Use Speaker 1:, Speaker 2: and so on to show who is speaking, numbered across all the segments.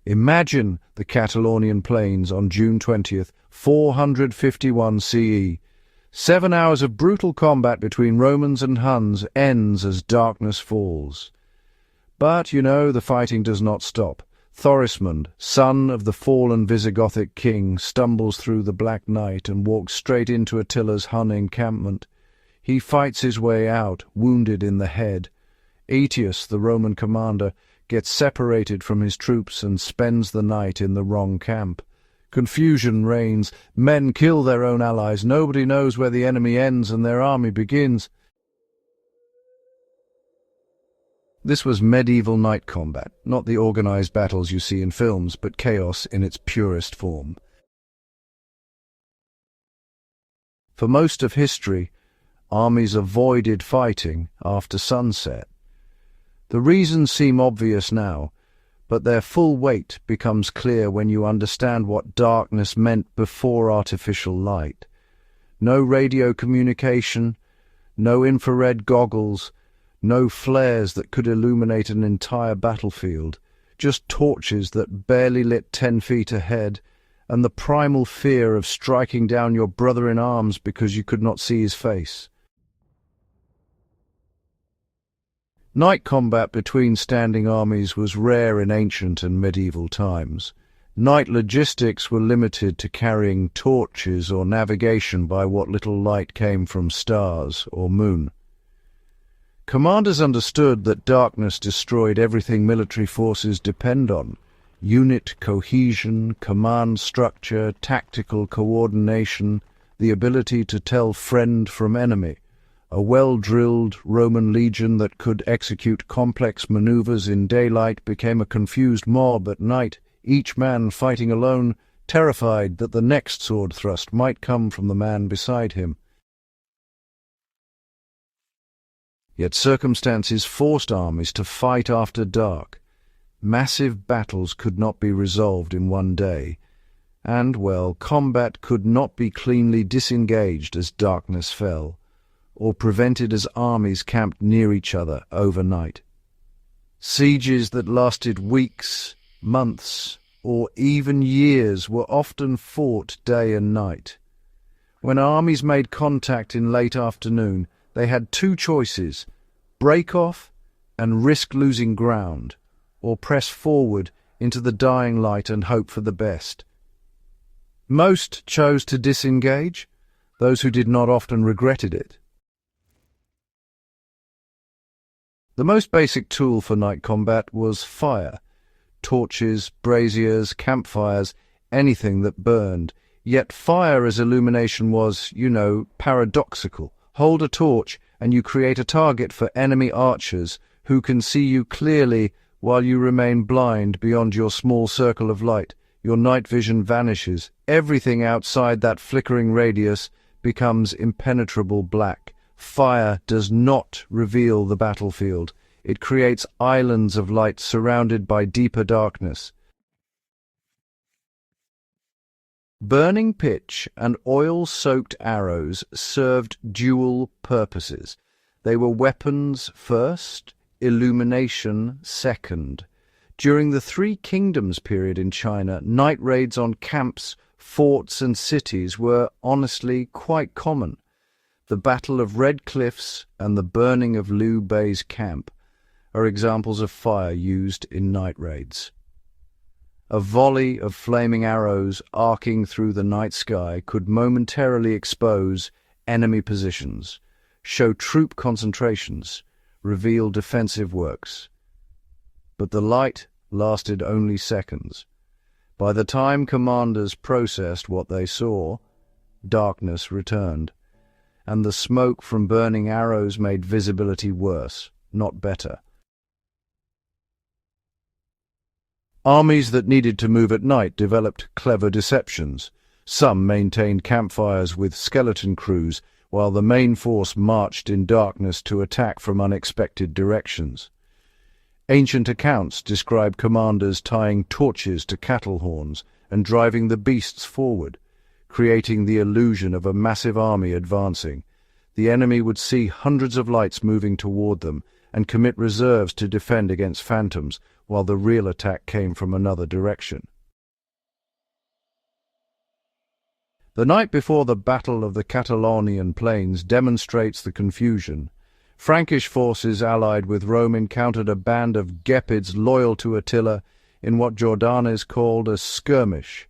Speaker 1: Imagine the Catalaunian Plains on June 20th, 451 CE. 7 hours of brutal combat between Romans and Huns ends as darkness falls. But, the fighting does not stop. Thorismund, son of the fallen Visigothic king, stumbles through the black night and walks straight into Attila's Hun encampment. He fights his way out, wounded in the head. Aetius, the Roman commander, gets separated from his troops and spends the night in the wrong camp. Confusion reigns. Men kill their own allies. Nobody knows where the enemy ends and their army begins. This was medieval night combat, not the organized battles you see in films, but chaos in its purest form. For most of history, armies avoided fighting after sunset. The reasons seem obvious now, but their full weight becomes clear when you understand what darkness meant before artificial light. No radio communication, no infrared goggles, no flares that could illuminate an entire battlefield, just torches that barely lit 10 feet ahead, and the primal fear of striking down your brother in arms because you could not see his face. Night combat between standing armies was rare in ancient and medieval times. Night logistics were limited to carrying torches or navigation by what little light came from stars or moon. Commanders understood that darkness destroyed everything military forces depend on: unit cohesion, command structure, tactical coordination, the ability to tell friend from enemy. A well-drilled Roman legion that could execute complex maneuvers in daylight became a confused mob at night, each man fighting alone, terrified that the next sword thrust might come from the man beside him. Yet circumstances forced armies to fight after dark. Massive battles could not be resolved in one day, and, combat could not be cleanly disengaged as darkness fell, or prevented as armies camped near each other overnight. Sieges that lasted weeks, months, or even years were often fought day and night. When armies made contact in late afternoon, they had two choices: break off and risk losing ground, or press forward into the dying light and hope for the best. Most chose to disengage. Those who did not often regretted it. The most basic tool for night combat was fire. Torches, braziers, campfires, anything that burned. Yet fire as illumination was, paradoxical. Hold a torch and you create a target for enemy archers who can see you clearly while you remain blind beyond your small circle of light. Your night vision vanishes. Everything outside that flickering radius becomes impenetrable black. Fire does not reveal the battlefield. It creates islands of light surrounded by deeper darkness. Burning pitch and oil-soaked arrows served dual purposes. They were weapons first, illumination second. During the Three Kingdoms period in China, night raids on camps, forts and cities were honestly quite common. The Battle of Red Cliffs and the burning of Liu Bei's camp are examples of fire used in night raids. A volley of flaming arrows arcing through the night sky could momentarily expose enemy positions, show troop concentrations, reveal defensive works. But the light lasted only seconds. By the time commanders processed what they saw, darkness returned, and the smoke from burning arrows made visibility worse, not better. Armies that needed to move at night developed clever deceptions. Some maintained campfires with skeleton crews, while the main force marched in darkness to attack from unexpected directions. Ancient accounts describe commanders tying torches to cattle horns and driving the beasts forward, creating the illusion of a massive army advancing. The enemy would see hundreds of lights moving toward them, and commit reserves to defend against phantoms, while the real attack came from another direction. The night before the Battle of the Catalaunian Plains demonstrates the confusion. Frankish forces allied with Rome encountered a band of Gepids loyal to Attila in what Jordanes called a skirmish.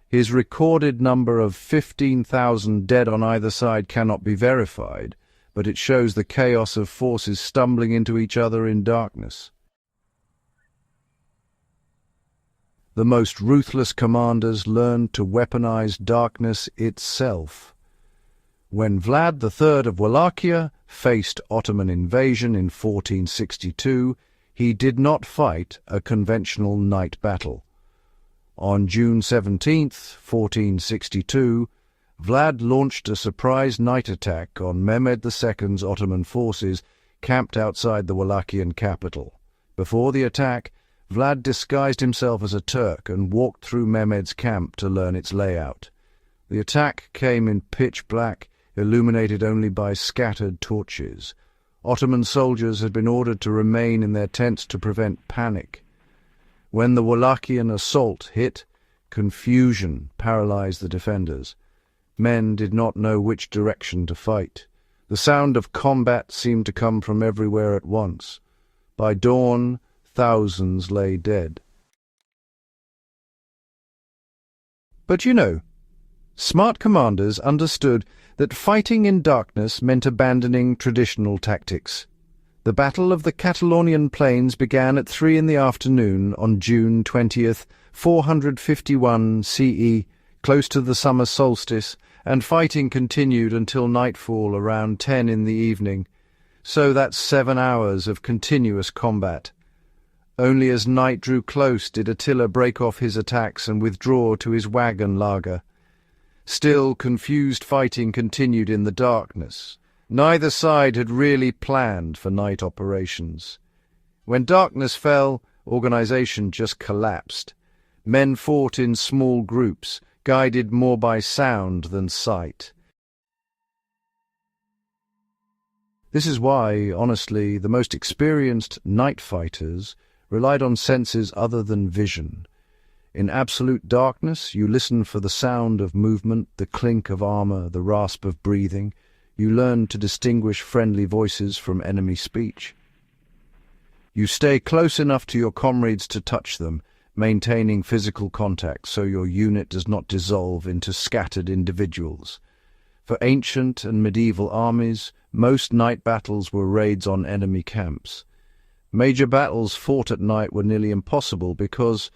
Speaker 1: His recorded number of 15,000 dead on either side cannot be verified, but it shows the chaos of forces stumbling into each other in darkness. The most ruthless commanders learned to weaponize darkness itself. When Vlad III of Wallachia faced Ottoman invasion in 1462, he did not fight a conventional night battle. On June 17, 1462, Vlad launched a surprise night attack on Mehmed II's Ottoman forces camped outside the Wallachian capital. Before the attack, Vlad disguised himself as a Turk and walked through Mehmed's camp to learn its layout. The attack came in pitch black, illuminated only by scattered torches. Ottoman soldiers had been ordered to remain in their tents to prevent panic. When the Wallachian assault hit, confusion paralyzed the defenders. Men did not know which direction to fight. The sound of combat seemed to come from everywhere at once. By dawn, thousands lay dead. But smart commanders understood that fighting in darkness meant abandoning traditional tactics. The Battle of the Catalaunian Plains began at 3 in the afternoon on June 20th, 451 CE, close to the summer solstice, and fighting continued until nightfall around 10 in the evening. So that's 7 hours of continuous combat. Only as night drew close did Attila break off his attacks and withdraw to his wagon lager. Still, confused fighting continued in the darkness. Neither side had really planned for night operations. When darkness fell, organization just collapsed. Men fought in small groups, guided more by sound than sight. This is why, honestly, the most experienced night fighters relied on senses other than vision. In absolute darkness, you listen for the sound of movement, the clink of armor, the rasp of breathing. You learn to distinguish friendly voices from enemy speech. You stay close enough to your comrades to touch them, maintaining physical contact so your unit does not dissolve into scattered individuals. For ancient and medieval armies, most night battles were raids on enemy camps. Major battles fought at night were nearly impossible because,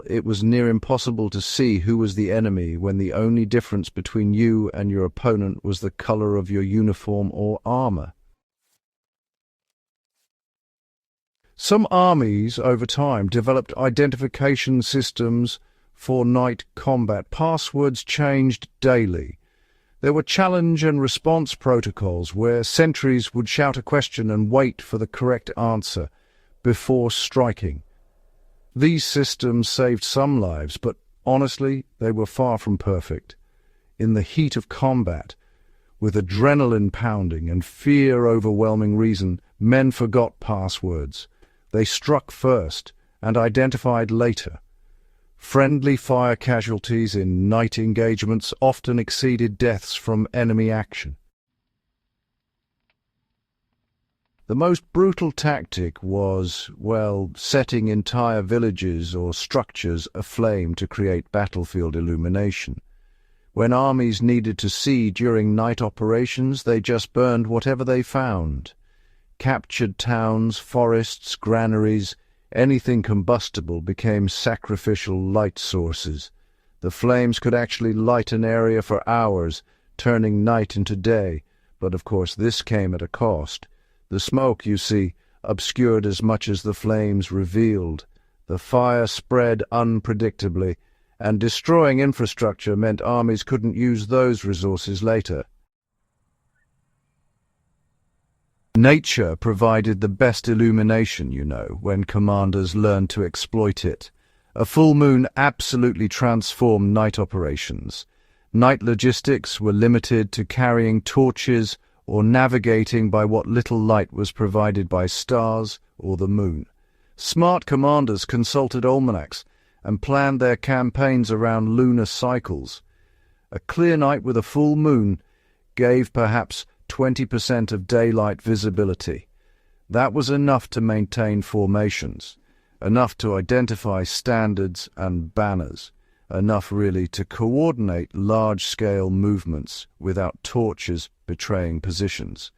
Speaker 1: it was near impossible to see who was the enemy when the only difference between you and your opponent was the color of your uniform or armor. Some armies, over time, developed identification systems for night combat. Passwords changed daily. There were challenge and response protocols where sentries would shout a question and wait for the correct answer before striking. These systems saved some lives, but honestly, they were far from perfect. In the heat of combat, with adrenaline pounding and fear overwhelming reason, men forgot passwords. They struck first and identified later. Friendly fire casualties in night engagements often exceeded deaths from enemy action. The most brutal tactic was, setting entire villages or structures aflame to create battlefield illumination. When armies needed to see during night operations, they just burned whatever they found. Captured towns, forests, granaries, anything combustible became sacrificial light sources. The flames could actually light an area for hours, turning night into day, but of course this came at a cost. The smoke, you see, obscured as much as the flames revealed. The fire spread unpredictably, and destroying infrastructure meant armies couldn't use those resources later. Nature provided the best illumination, when commanders learned to exploit it. A full moon absolutely transformed night operations. Night logistics were limited to carrying torches or navigating by what little light was provided by stars or the moon. Smart commanders consulted almanacs and planned their campaigns around lunar cycles. A clear night with a full moon gave perhaps 20% of daylight visibility. That was enough to maintain formations, enough to identify standards and banners, enough really to coordinate large-scale movements without torches betraying positions.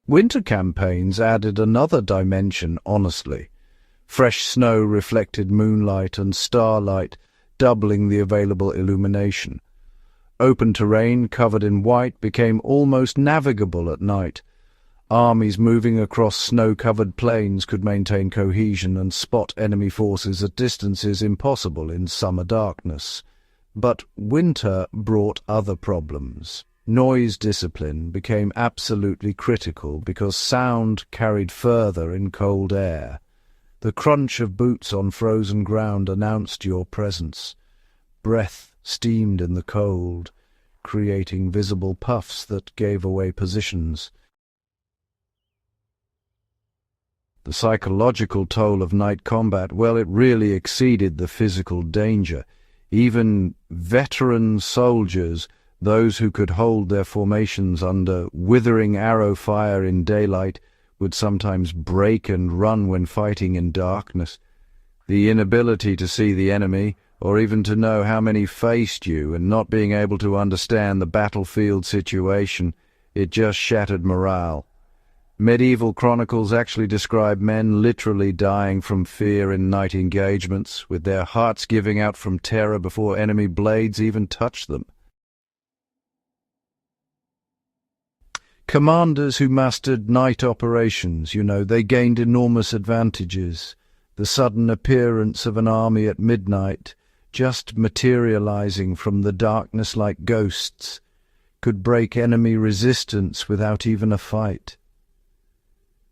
Speaker 1: Winter campaigns added another dimension, honestly. Fresh snow reflected moonlight and starlight, doubling the available illumination. Open terrain covered in white became almost navigable at night. Armies moving across snow-covered plains could maintain cohesion and spot enemy forces at distances impossible in summer darkness. But winter brought other problems. Noise discipline became absolutely critical because sound carried further in cold air. The crunch of boots on frozen ground announced your presence. Breath steamed in the cold, creating visible puffs that gave away positions. The psychological toll of night combat, well, it really exceeded the physical danger. Even veteran soldiers, those who could hold their formations under withering arrow fire in daylight, would sometimes break and run when fighting in darkness. The inability to see the enemy, or even to know how many faced you, and not being able to understand the battlefield situation, it just shattered morale. Medieval chronicles actually describe men literally dying from fear in night engagements, with their hearts giving out from terror before enemy blades even touched them. Commanders who mastered night operations, they gained enormous advantages. The sudden appearance of an army at midnight, just materializing from the darkness like ghosts, could break enemy resistance without even a fight.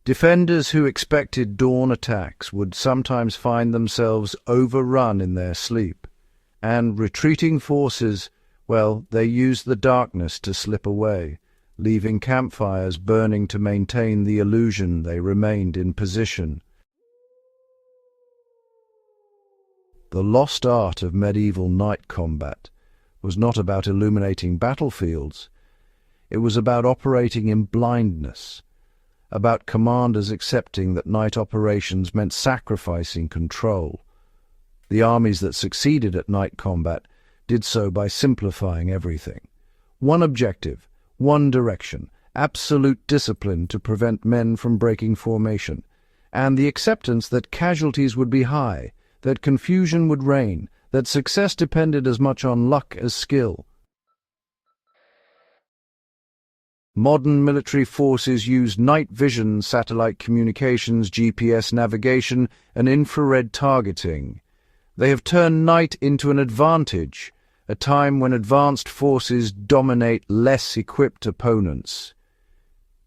Speaker 1: Defenders who expected dawn attacks would sometimes find themselves overrun in their sleep, and retreating forces, well, they used the darkness to slip away, leaving campfires burning to maintain the illusion they remained in position. The lost art of medieval night combat was not about illuminating battlefields. It was about operating in blindness, about commanders accepting that night operations meant sacrificing control. The armies that succeeded at night combat did so by simplifying everything. One objective, one direction, absolute discipline to prevent men from breaking formation, and the acceptance that casualties would be high, that confusion would reign, that success depended as much on luck as skill. Modern military forces use night vision, satellite communications, GPS navigation, and infrared targeting. They have turned night into an advantage, a time when advanced forces dominate less equipped opponents.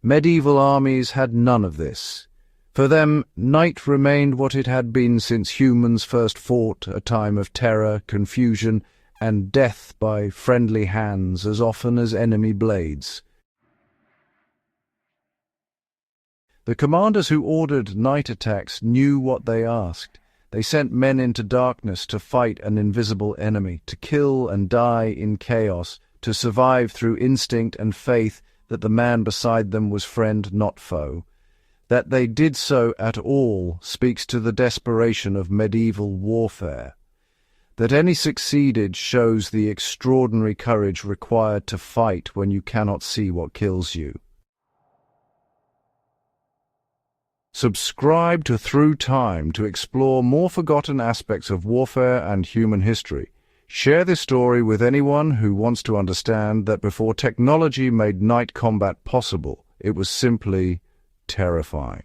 Speaker 1: Medieval armies had none of this. For them, night remained what it had been since humans first fought, a time of terror, confusion, and death by friendly hands as often as enemy blades. The commanders who ordered night attacks knew what they asked. They sent men into darkness to fight an invisible enemy, to kill and die in chaos, to survive through instinct and faith that the man beside them was friend, not foe. That they did so at all speaks to the desperation of medieval warfare. That any succeeded shows the extraordinary courage required to fight when you cannot see what kills you. Subscribe to Through Time to explore more forgotten aspects of warfare and human history. Share this story with anyone who wants to understand that before technology made night combat possible, it was simply terrifying.